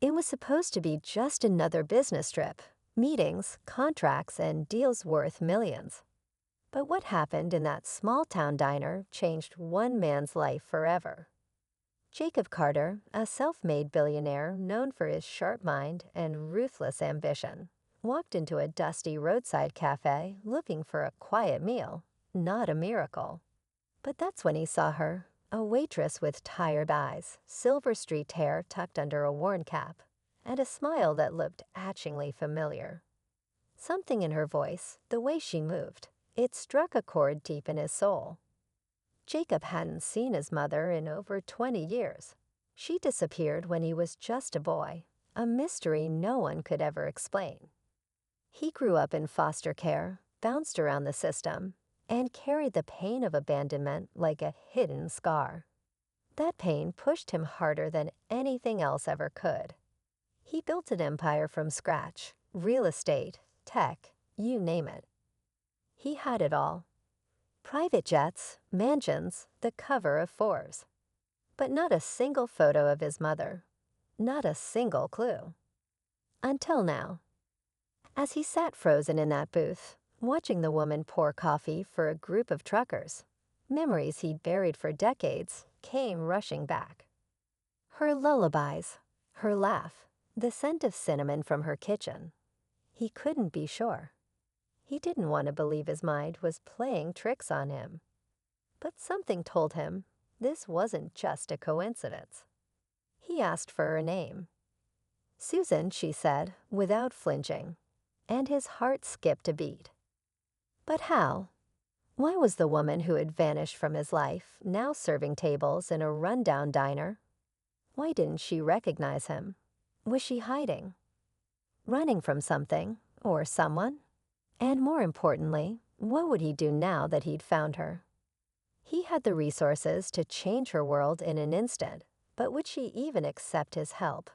It was supposed to be just another business trip, meetings, contracts, and deals worth millions. But what happened in that small town diner changed one man's life forever. Jacob Carter, a self-made billionaire known for his sharp mind and ruthless ambition, walked into a dusty roadside cafe looking for a quiet meal, not a miracle. But that's when he saw her, a waitress with tired eyes, silver streaked hair tucked under a worn cap, and a smile that looked atchingly familiar. Something in her voice, the way she moved, it struck a chord deep in his soul. Jacob hadn't seen his mother in over 20 years. She disappeared when he was just a boy, a mystery no one could ever explain. He grew up in foster care, bounced around the system, and carried the pain of abandonment like a hidden scar. That pain pushed him harder than anything else ever could. He built an empire from scratch, real estate, tech, you name it. He had it all. Private jets, mansions, the cover of Forbes. But not a single photo of his mother. Not a single clue. Until now. As he sat frozen in that booth, watching the woman pour coffee for a group of truckers, memories he'd buried for decades came rushing back. Her lullabies, her laugh, the scent of cinnamon from her kitchen. He couldn't be sure. He didn't want to believe his mind was playing tricks on him. But something told him this wasn't just a coincidence. He asked for her name. Susan, she said, without flinching, and his heart skipped a beat. But how? Why was the woman who had vanished from his life now serving tables in a rundown diner? Why didn't she recognize him? Was she hiding? Running from something or someone? And more importantly, what would he do now that he'd found her? He had the resources to change her world in an instant, but would she even accept his help?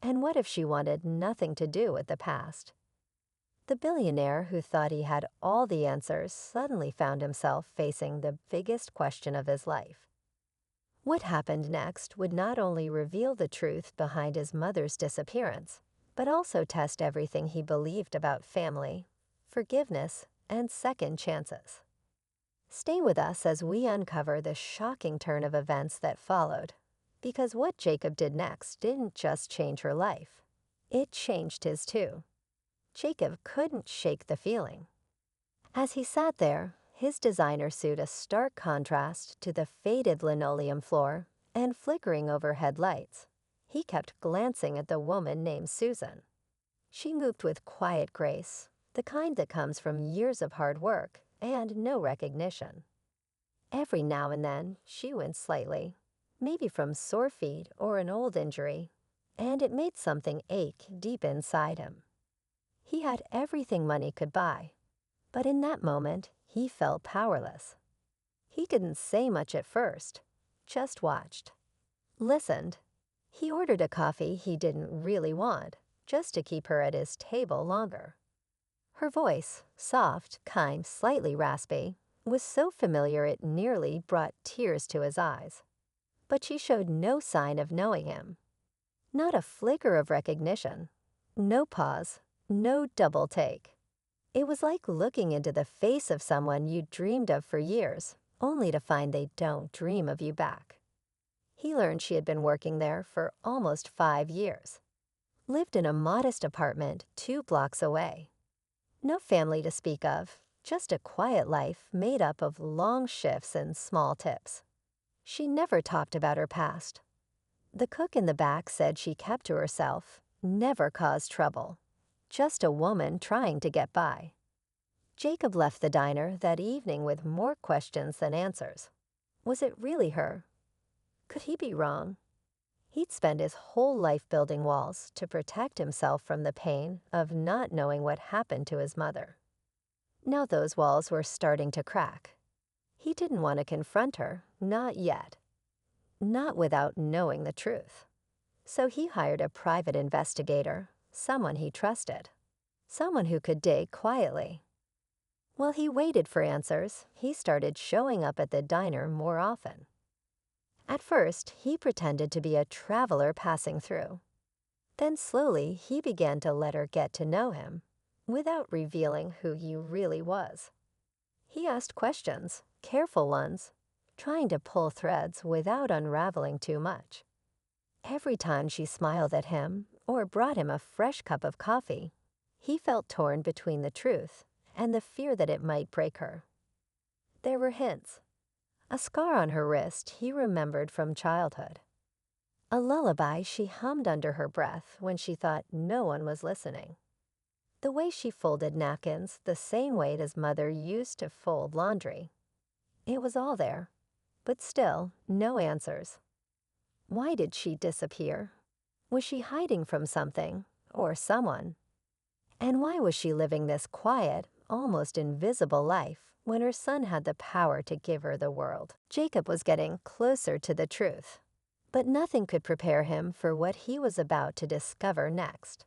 And what if she wanted nothing to do with the past? The billionaire who thought he had all the answers suddenly found himself facing the biggest question of his life. What happened next would not only reveal the truth behind his mother's disappearance, but also test everything he believed about family, forgiveness, and second chances. Stay with us as we uncover the shocking turn of events that followed, because what Jacob did next didn't just change her life. It changed his too. Jacob couldn't shake the feeling. As he sat there, his designer suit a stark contrast to the faded linoleum floor and flickering overhead lights, he kept glancing at the woman named Susan. She moved with quiet grace, the kind that comes from years of hard work and no recognition. Every now and then, she winced slightly, maybe from sore feet or an old injury, and it made something ache deep inside him. He had everything money could buy, but in that moment, he felt powerless. He didn't say much at first, just watched. Listened. He ordered a coffee he didn't really want, just to keep her at his table longer. Her voice, soft, kind, slightly raspy, was so familiar it nearly brought tears to his eyes. But she showed no sign of knowing him. Not a flicker of recognition. No pause, no double take. It was like looking into the face of someone you'd dreamed of for years, only to find they don't dream of you back. He learned she had been working there for almost 5 years. Lived in a modest apartment 2 blocks away. No family to speak of, just a quiet life made up of long shifts and small tips. She never talked about her past. The cook in the back said she kept to herself, never caused trouble. Just a woman trying to get by. Jacob left the diner that evening with more questions than answers. Was it really her? Could he be wrong? He'd spent his whole life building walls to protect himself from the pain of not knowing what happened to his mother. Now those walls were starting to crack. He didn't want to confront her, not yet. Not without knowing the truth. So he hired a private investigator, someone he trusted. Someone who could dig quietly. While he waited for answers, he started showing up at the diner more often. At first, he pretended to be a traveler passing through. Then slowly he began to let her get to know him, without revealing who he really was. He asked questions, careful ones, trying to pull threads without unraveling too much. Every time she smiled at him or brought him a fresh cup of coffee, he felt torn between the truth and the fear that it might break her. There were hints. A scar on her wrist he remembered from childhood. A lullaby she hummed under her breath when she thought no one was listening. The way she folded napkins the same way his mother used to fold laundry. It was all there, but still no answers. Why did she disappear? Was she hiding from something or someone? And why was she living this quiet, almost invisible life when her son had the power to give her the world? Jacob was getting closer to the truth, but nothing could prepare him for what he was about to discover next.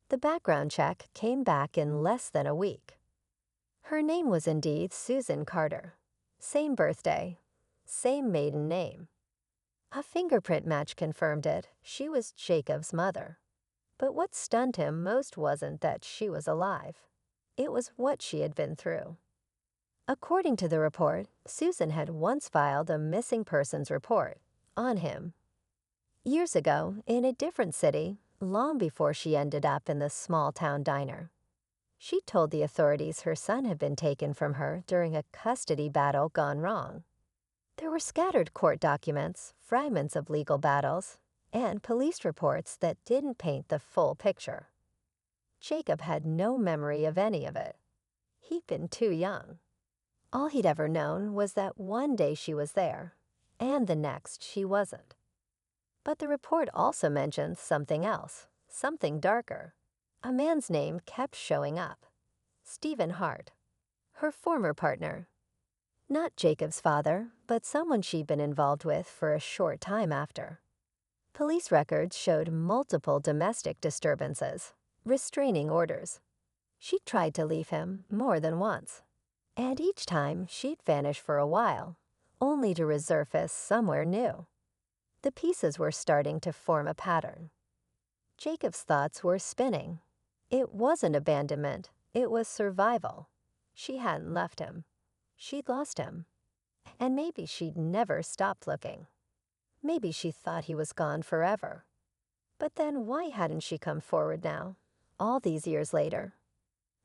The background check came back in less than a week. Her name was indeed Susan Carter. Same birthday, same maiden name. A fingerprint match confirmed it. She was Jacob's mother. But what stunned him most wasn't that she was alive. It was what she had been through. According to the report, Susan had once filed a missing persons report on him. Years ago, in a different city, long before she ended up in the small-town diner. She told the authorities her son had been taken from her during a custody battle gone wrong. There were scattered court documents, fragments of legal battles, and police reports that didn't paint the full picture. Jacob had no memory of any of it. He'd been too young. All he'd ever known was that one day she was there, and the next she wasn't. But the report also mentioned something else, something darker. A man's name kept showing up. Stephen Hart, her former partner. Not Jacob's father, but someone she'd been involved with for a short time after. Police records showed multiple domestic disturbances, restraining orders. She'd tried to leave him more than once, and each time she'd vanish for a while, only to resurface somewhere new. The pieces were starting to form a pattern. Jacob's thoughts were spinning. It wasn't abandonment, it was survival. She hadn't left him. She'd lost him. And maybe she'd never stopped looking. Maybe she thought he was gone forever. But then why hadn't she come forward now, all these years later?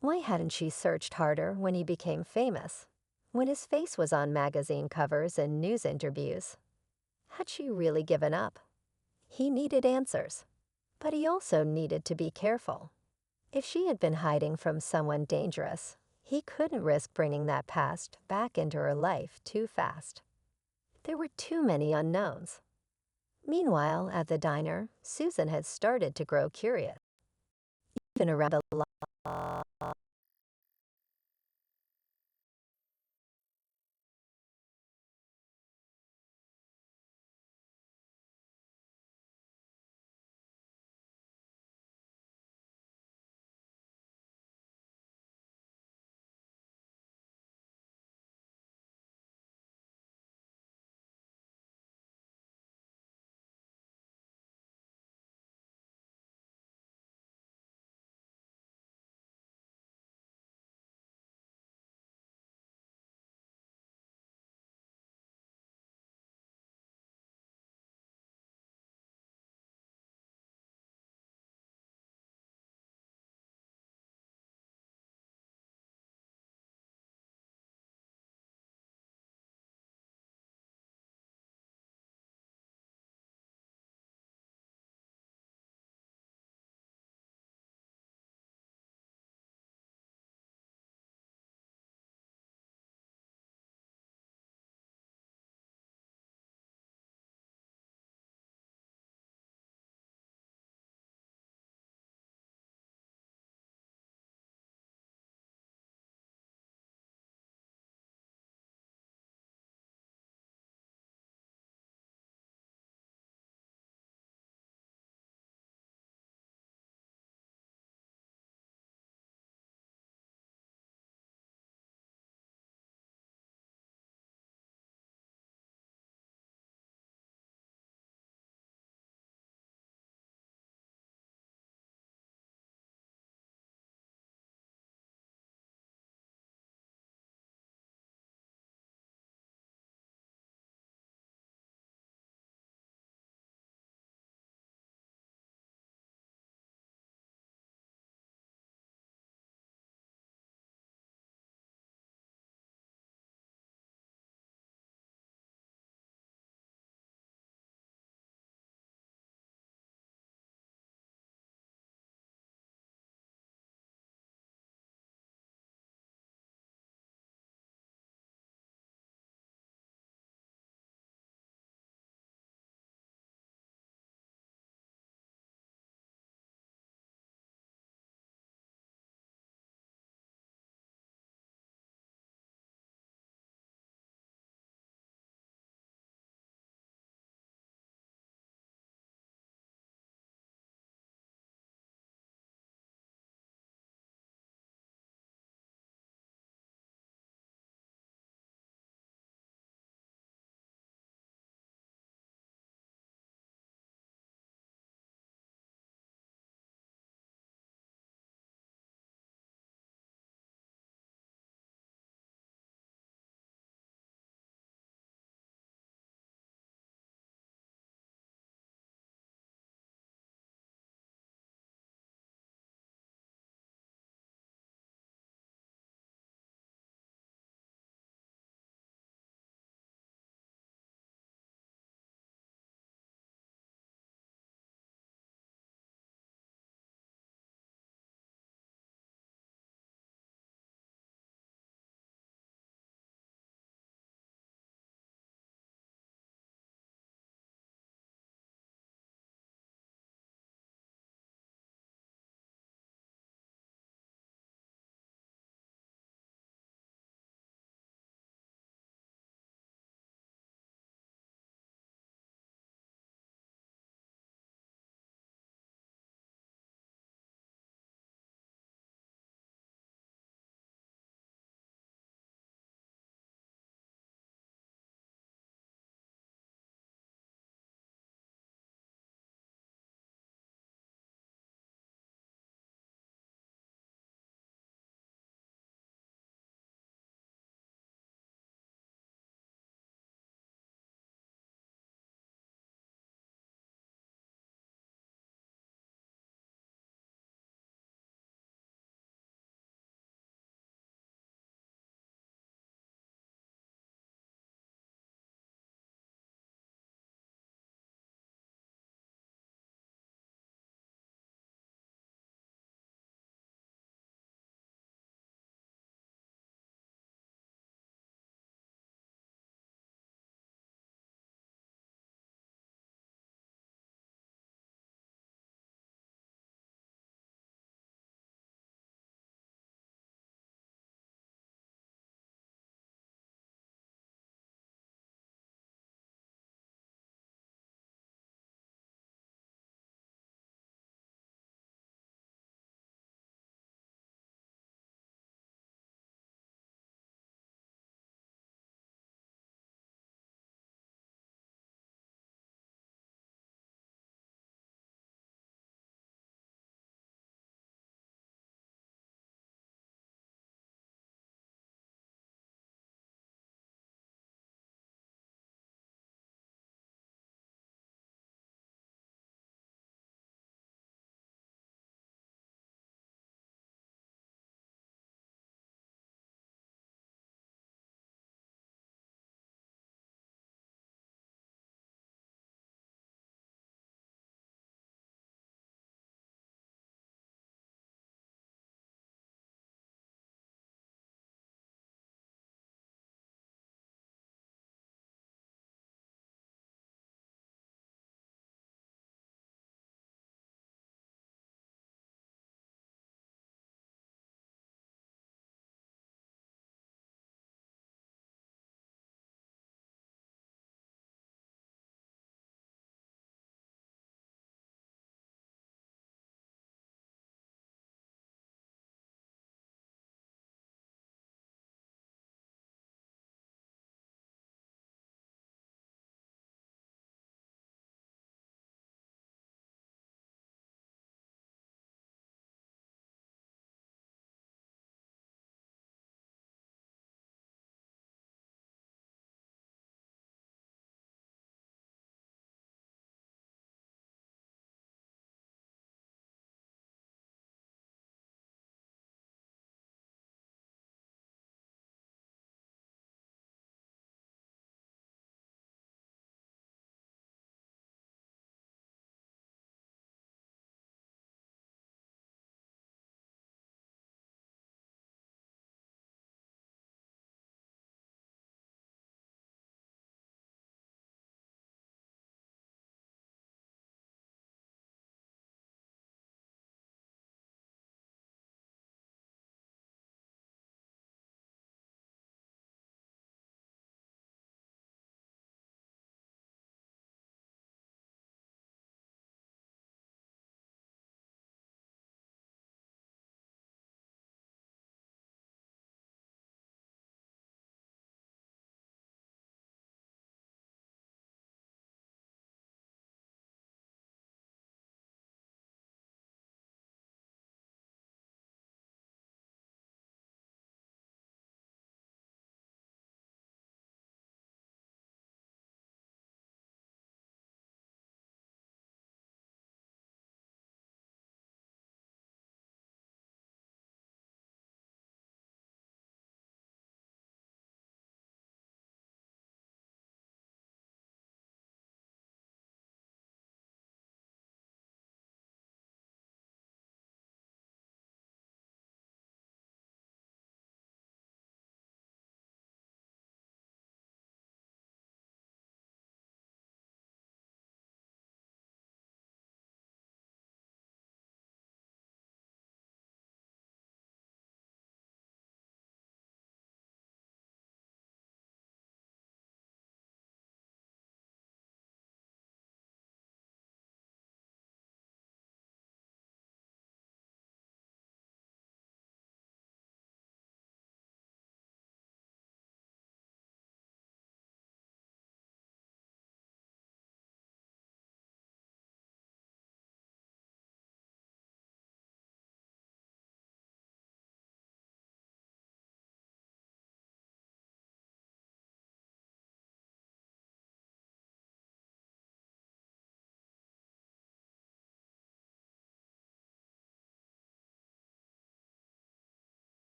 Why hadn't she searched harder when he became famous, when his face was on magazine covers and news interviews? Had she really given up? He needed answers, but he also needed to be careful. If she had been hiding from someone dangerous, he couldn't risk bringing that past back into her life too fast. There were too many unknowns. Meanwhile, at the diner, Susan had started to grow curious. Even around the